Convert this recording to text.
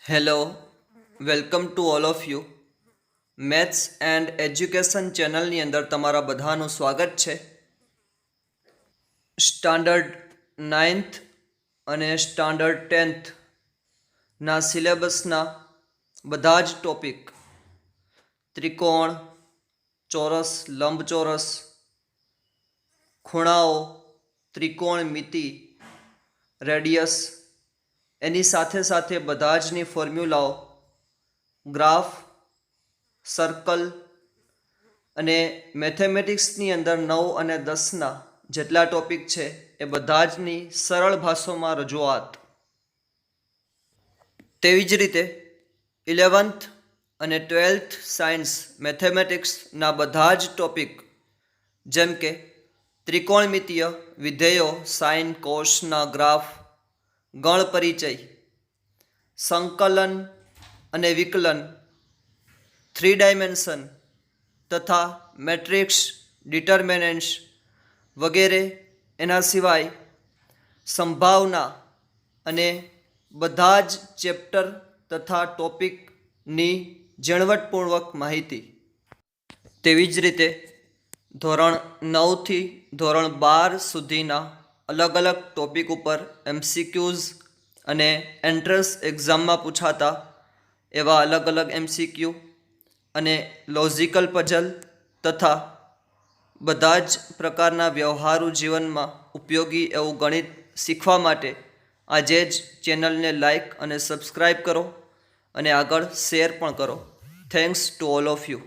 Hello, welcome to all of you. Maths and education ચેનલની અંદર તમારા બધાનું સ્વાગત છે. સ્ટાન્ડર્ડ 9th અને સ્ટાન્ડર્ડ 10thના સિલેબસના બધા જ ટોપિક ત્રિકોણ, ચોરસ, લંબચોરસ, ખૂણાઓ, ત્રિકોણમિતિ, રેડિયસ, એની સાથે સાથે બધા જની ફોર્મ્યુલાઓ, ગ્રાફ, સર્કલ અને મેથેમેટિક્સની અંદર 9 અને 10ના જેટલા ટોપિક છે એ બધા જની સરળ ભાષામાં રજૂઆત. તેવી જ રીતે 11th અને 12th સાયન્સ મેથેમેટિક્સના બધા જ ટોપિક જેમ કે ત્રિકોણમિતિય વિધેયો, સાઇન, કોસના ગ્રાફ, ગણ પરિચય, સંકલન અને વિકલન, 3 ડાયમેન્શન તથા મેટ્રિક્સ, ડિટર્મિનન્ટ્સ વગેરે, એના સિવાય સંભાવના અને બધા જ ચેપ્ટર તથા ટોપિકની ઝીણવટપૂર્વક માહિતી. તેવી જ રીતે ધોરણ 9થી ધોરણ 12 સુધીના અલગ અલગ ટોપિક ઉપર MCQs અને એન્ટ્રન્સ એક્ઝામમાં પૂછાતા એવા અલગ અલગ MCQ અને લોજિકલ પઝલ તથા બધા જ પ્રકારના વ્યવહારુ જીવનમાં ઉપયોગી એવું ગણિત શીખવા માટે આજે જ ચેનલને લાઈક અને સબસ્ક્રાઈબ કરો અને આગળ શેર પણ કરો. Thanks to all of you.